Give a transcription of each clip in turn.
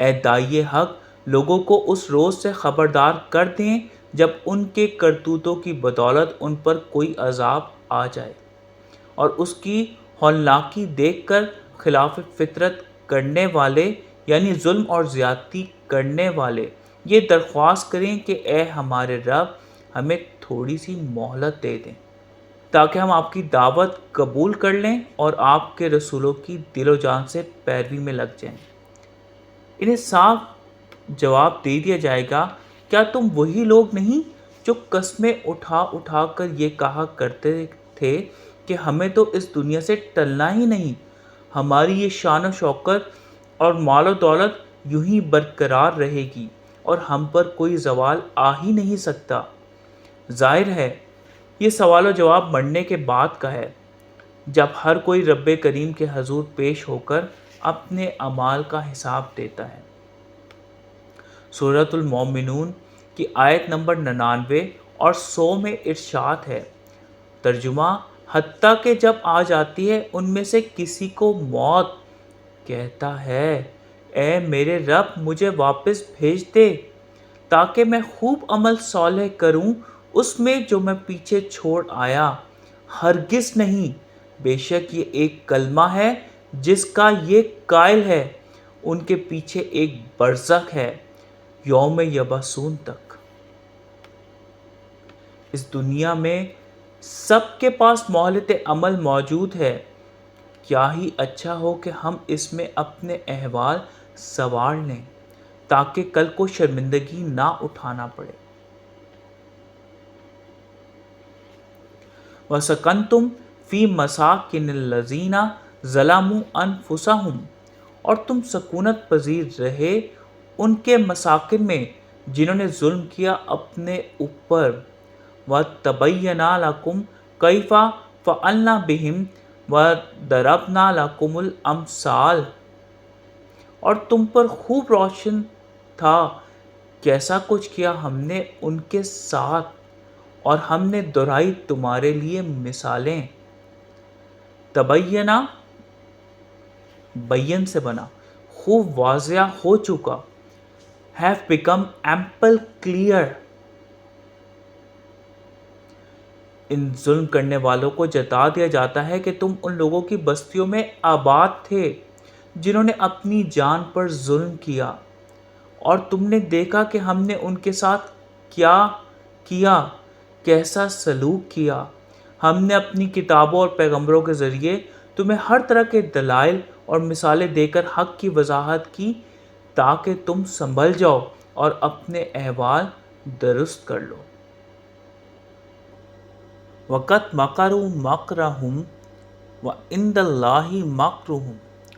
اے داعیِ حق، لوگوں کو اس روز سے خبردار کر دیں جب ان کے کرتوتوں کی بدولت ان پر کوئی عذاب آ جائے، اور اس کی ہولناکی دیکھ کر خلاف فطرت کرنے والے یعنی ظلم اور زیادتی کرنے والے یہ درخواست کریں کہ اے ہمارے رب، ہمیں تھوڑی سی مہلت دے دیں تاکہ ہم آپ کی دعوت قبول کر لیں اور آپ کے رسولوں کی دل و جان سے پیروی میں لگ جائیں۔ انہیں صاف جواب دے دیا جائے گا، کیا تم وہی لوگ نہیں جو قسمیں اٹھا اٹھا کر یہ کہا کرتے تھے کہ ہمیں تو اس دنیا سے ٹلنا ہی نہیں، ہماری یہ شان و شوکت اور مال و دولت یوں ہی برقرار رہے گی اور ہم پر کوئی زوال آ ہی نہیں سکتا۔ ظاہر ہے یہ سوال و جواب مرنے کے بعد کا ہے، جب ہر کوئی رب کریم کے حضور پیش ہو کر اپنے اعمال کا حساب دیتا ہے۔ سورۃ المومنون کی آیت نمبر 99 اور 100 میں ارشاد ہے، ترجمہ: حتیٰ کہ جب آ جاتی ہے ان میں سے کسی کو موت، کہتا ہے اے میرے رب مجھے واپس بھیج دے تاکہ میں خوب عمل صالح کروں اس میں جو میں پیچھے چھوڑ آیا۔ ہرگز نہیں، بے شک یہ ایک کلمہ ہے جس کا یہ قائل ہے، ان کے پیچھے ایک برزخ ہے، یوم یبعثون تک۔ اس دنیا میں سب کے پاس مہلت عمل موجود ہے، کیا ہی اچھا ہو کہ ہم اس میں اپنے احوال سنوار لیں تاکہ کل کو شرمندگی نہ اٹھانا پڑے۔ وَسَكَنْتُمْ فِي مَسَاكِنِ الَّذِينَ ظَلَمُوا أَنفُسَهُمْ، اور تم سکونت پذیر رہے ان کے مساکن میں جنہوں نے ظلم کیا اپنے اوپر۔ وَتَبَيَّنَ لَكُمْ كَيْفَ فَعَلْنَا بِهِمْ وَضَرَبْنَا لَكُمُ الْأَمْثَالَ، اور تم پر خوب روشن تھا کیسا کچھ کیا ہم نے ان کے ساتھ، اور ہم نے دہرائی تمہارے لیے مثالیں۔ تبینہ بین سے بنا، خوب واضح ہو چکا، have become ample clear۔ ان ظلم کرنے والوں کو جتا دیا جاتا ہے کہ تم ان لوگوں کی بستیوں میں آباد تھے جنہوں نے اپنی جان پر ظلم کیا، اور تم نے دیکھا کہ ہم نے ان کے ساتھ کیا کیا، کیسا سلوک کیا۔ ہم نے اپنی کتابوں اور پیغمبروں کے ذریعے تمہیں ہر طرح کے دلائل اور مثالیں دے کر حق کی وضاحت کی تاکہ تم سنبھل جاؤ اور اپنے احوال درست کر لو۔ وَقَدْ مَكَرُوا مَكْرَهُمْ وَعِندَ اللَّهِ مَكْرُهُمْ،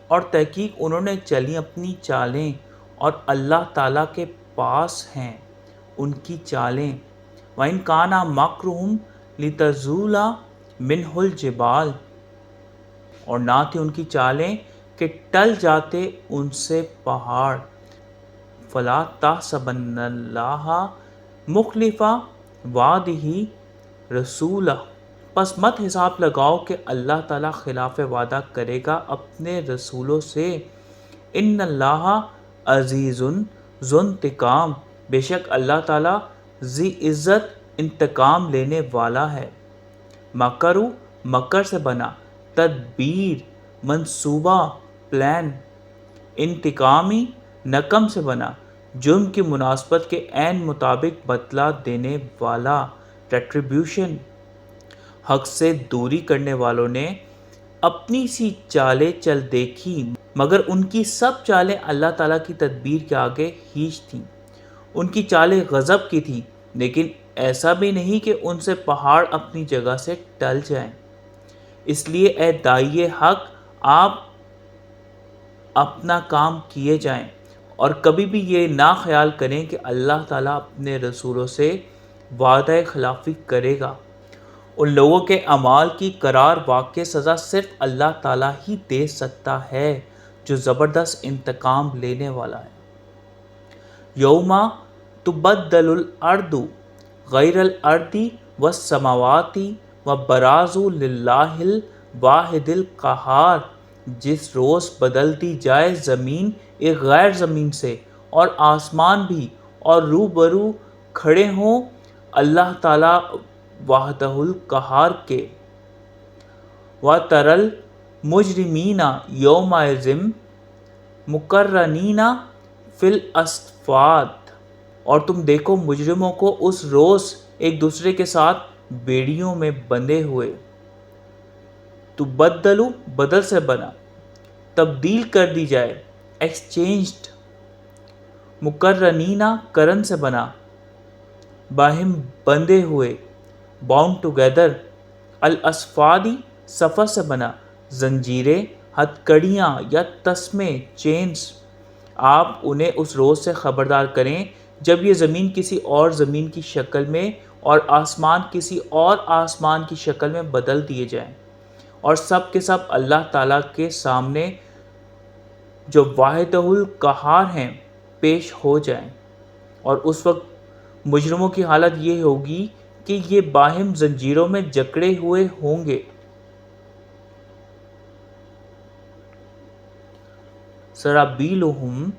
اور تحقیق انہوں نے چلی اپنی چالیں اور اللہ تعالیٰ کے پاس ہیں ان کی چالیں۔ وَإِنْ كَانَ مَكْرُهُمْ لِتَزُولَ مِنْهُ الْجِبَالُ، اور نہ تھی ان کی چالیں کہ ٹل جاتے ان سے پہاڑ۔ فَلَا تَحْسَبَنَّ اللَّهَ مُخْلِفَ وَعْدِهِ رَسُولَهُ، پس مت حساب لگاؤ کہ اللہ تعالیٰ خلاف وعدہ کرے گا اپنے رسولوں سے۔ ان اللہ عزیز ذو انتقام، بے شک اللہ تعالیٰ ذی عزت انتقام لینے والا ہے۔ مکروا مکر سے بنا، تدبیر منصوبہ پلان، انتقامی نقم سے بنا، جرم کی مناسبت کے عین مطابق بدلہ دینے والا ریٹریبیوشن۔ حق سے دوری کرنے والوں نے اپنی سی چالیں چل دیکھی، مگر ان کی سب چالیں اللہ تعالیٰ کی تدبیر کے آگے ہیچ تھیں۔ ان کی چالیں غضب کی تھیں، لیکن ایسا بھی نہیں کہ ان سے پہاڑ اپنی جگہ سے ٹل جائیں۔ اس لیے اے داعیِ حق، آپ اپنا کام کیے جائیں اور کبھی بھی یہ نہ خیال کریں کہ اللہ تعالیٰ اپنے رسولوں سے وعدہ خلافی کرے گا۔ ان لوگوں کے اعمال کی قرار واقع سزا صرف اللہ تعالیٰ ہی دے سکتا ہے جو زبردست انتقام لینے والا ہے۔ یوم تبدل الارض غیر الارض والسماوات وبرزوا للہ الواحد القہار جس روز بدلتی جائے زمین ایک غیر زمین سے اور آسمان بھی، اور روبرو کھڑے ہوں اللہ تعالیٰ وحدہ القہار کے۔ وَتَرَى الْمُجْرِمِينَ يَوْمَئِذٍ مُقَرَّنِينَ فِي الْأَصْفَادِ، اور تم دیکھو مجرموں کو اس روز ایک دوسرے کے ساتھ بیڑیوں میں بندھے ہوئے۔ تُبَدَّلُ بدل سے بنا، تبدیل کر دی جائے، ایکسچینجڈ۔ مقرنین کرن سے بنا، باہم بندھے ہوئے، باؤنڈ ٹوگیدر۔ الاصفادی صفر سے بنا، زنجیریں، ہتھکڑیاں یا تسمے، چینز۔ آپ انہیں اس روز سے خبردار کریں جب یہ زمین کسی اور زمین کی شکل میں اور آسمان کسی اور آسمان کی شکل میں بدل دیے جائیں، اور سب کے سب اللہ تعالیٰ کے سامنے جو واحدہ القہار ہیں پیش ہو جائیں، اور اس وقت مجرموں کی حالت یہ ہوگی کہ یہ باہم زنجیروں میں جکڑے ہوئے ہوں گے۔ سرابیلہم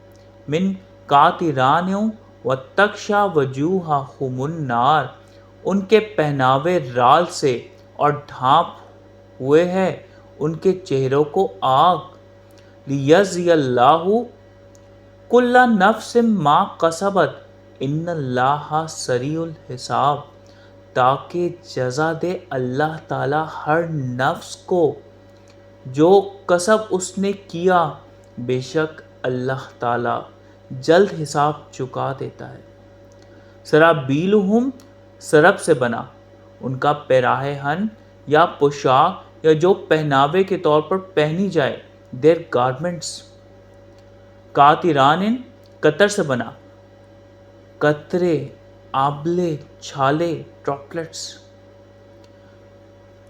من قاطران وتغشی وجوہہم النار، ان کے پہناوے رال سے اور ڈھانپ ہوئے ہے ان کے چہروں کو آگ۔ لیجزی اللہ کل نفس ما کسبت ان اللہ سریع الحساب، تاکہ جزا دے اللہ تعالیٰ ہر نفس کو جو کسب اس نے کیا، بے شک اللہ تعالیٰ جلد حساب چکا دیتا ہے۔ سرابیلہم سرب سے بنا، ان کا پیراہن یا پوشاک یا جو پہناوے کے طور پر پہنی جائے، دیر گارمنٹس۔ قاطران قطر سے بنا، قطرے، آبلے، چھالے، ڈراپلٹس۔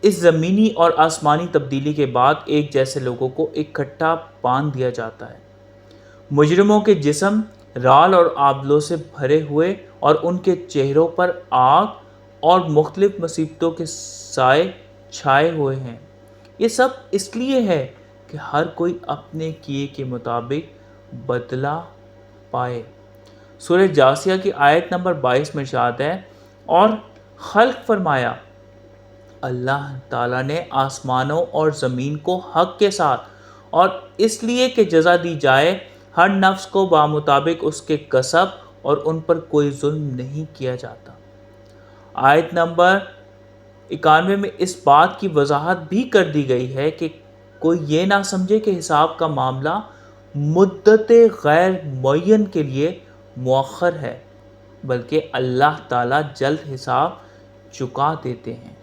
اس زمینی اور آسمانی تبدیلی کے بعد ایک جیسے لوگوں کو اکٹھا باندھ دیا جاتا ہے۔ مجرموں کے جسم رال اور آبلوں سے بھرے ہوئے اور ان کے چہروں پر آگ اور مختلف مصیبتوں کے سائے چھائے ہوئے ہیں۔ یہ سب اس لیے ہے کہ ہر کوئی اپنے کیے کے مطابق بدلہ پائے۔ سورہ جاثیہ کی آیت نمبر 22 میں ارشاد ہے، اور خلق فرمایا اللہ تعالیٰ نے آسمانوں اور زمین کو حق کے ساتھ اور اس لیے کہ جزا دی جائے ہر نفس کو بمطابق اس کے کسب، اور ان پر کوئی ظلم نہیں کیا جاتا۔ آیت نمبر 91 میں اس بات کی وضاحت بھی کر دی گئی ہے کہ کوئی یہ نہ سمجھے کہ حساب کا معاملہ مدت غیر معین کے لیے مؤخر ہے، بلکہ اللہ تعالیٰ جلد حساب چکا دیتے ہیں۔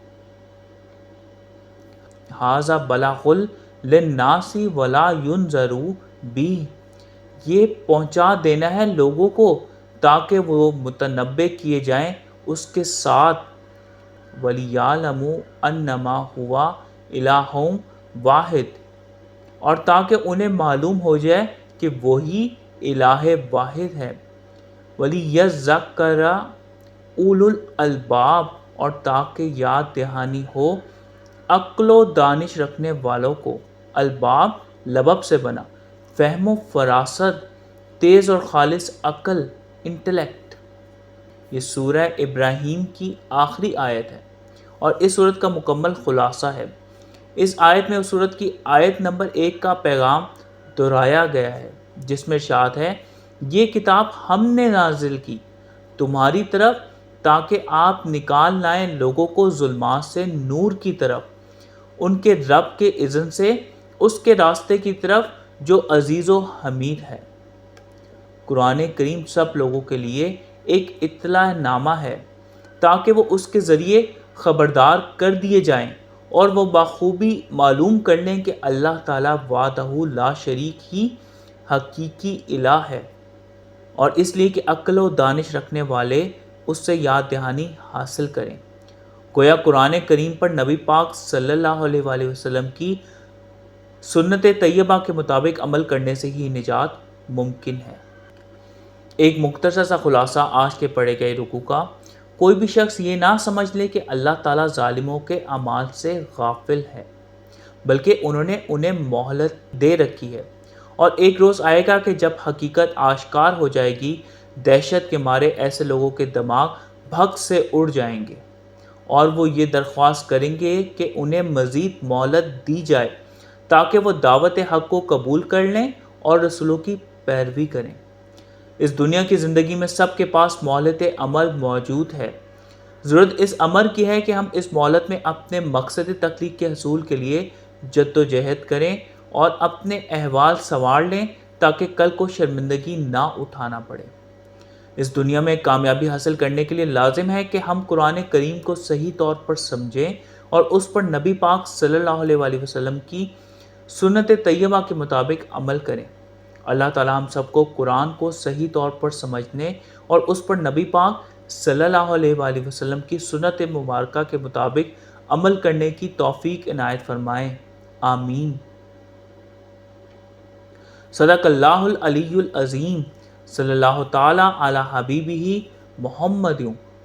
ھذا بلاغ للناس ولا ينذروا بہ، یہ پہنچا دینا ہے لوگوں کو تاکہ وہ متنبہ کیے جائیں اس کے ساتھ۔ وَلِيَعْلَمُوا أَنَّمَا هُوَ إِلَٰهٌ وَاحِدٌ، اور تاکہ انہیں معلوم ہو جائے کہ وہی الہ واحد ہے۔ وَلِيَذَّكَّرَ أُولُو الْأَلْبَابِ، اور تاکہ یاد دہانی ہو عقل و دانش رکھنے والوں کو۔ الباب لبب سے بنا، فہم و فراست، تیز اور خالص عقل، انٹلیکٹ۔ یہ سورہ ابراہیم کی آخری آیت ہے اور اس سورت کا مکمل خلاصہ ہے۔ اس آیت میں اس سورت کی آیت نمبر 1 کا پیغام دہرایا گیا ہے، جس میں ارشاد ہے، یہ کتاب ہم نے نازل کی تمہاری طرف تاکہ آپ نکال لائیں لوگوں کو ظلمات سے نور کی طرف، ان کے رب کے اذن سے اس کے راستے کی طرف جو عزیز و حمید ہے۔ قرآن کریم سب لوگوں کے لیے ایک اطلاع نامہ ہے تاکہ وہ اس کے ذریعے خبردار کر دیے جائیں اور وہ بخوبی معلوم کر لیں کہ اللہ تعالیٰ وحدہ لا شریک ہی حقیقی الہ ہے، اور اس لیے کہ عقل و دانش رکھنے والے اس سے یاد دہانی حاصل کریں۔ گویا قرآن کریم پر نبی پاک صلی اللہ علیہ وآلہ وسلم کی سنت طیبہ کے مطابق عمل کرنے سے ہی نجات ممکن ہے۔ ایک مختصر سا خلاصہ آج کے پڑھے گئے رکوع کا۔ کوئی بھی شخص یہ نہ سمجھ لے کہ اللہ تعالیٰ ظالموں کے اعمال سے غافل ہے، بلکہ انہوں نے انہیں مہلت دے رکھی ہے، اور ایک روز آئے گا کہ جب حقیقت آشکار ہو جائے گی، دہشت کے مارے ایسے لوگوں کے دماغ بھگ سے اڑ جائیں گے، اور وہ یہ درخواست کریں گے کہ انہیں مزید مہلت دی جائے تاکہ وہ دعوت حق کو قبول کر لیں اور رسولوں کی پیروی کریں۔ اس دنیا کی زندگی میں سب کے پاس مہلت عمل موجود ہے، ضرورت اس امر کی ہے کہ ہم اس مہلت میں اپنے مقصد تخلیق کے حصول کے لیے جدوجہد کریں اور اپنے احوال سنوار لیں تاکہ کل کو شرمندگی نہ اٹھانا پڑے۔ اس دنیا میں کامیابی حاصل کرنے کے لیے لازم ہے کہ ہم قرآن کریم کو صحیح طور پر سمجھیں اور اس پر نبی پاک صلی اللہ علیہ وآلہ وسلم کی سنت طیبہ کے مطابق عمل کریں۔ اللہ تعالیٰ ہم سب کو قرآن کو صحیح طور پر سمجھنے اور اس پر نبی پاک صلی اللہ علیہ وآلہ وسلم کی سنت مبارکہ کے مطابق عمل کرنے کی توفیق عنایت فرمائے، آمین۔ صدق اللہ العلی العظیم، صلی اللہ تعالیٰ علی حبیبہ محمد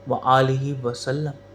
وآلہ وسلم۔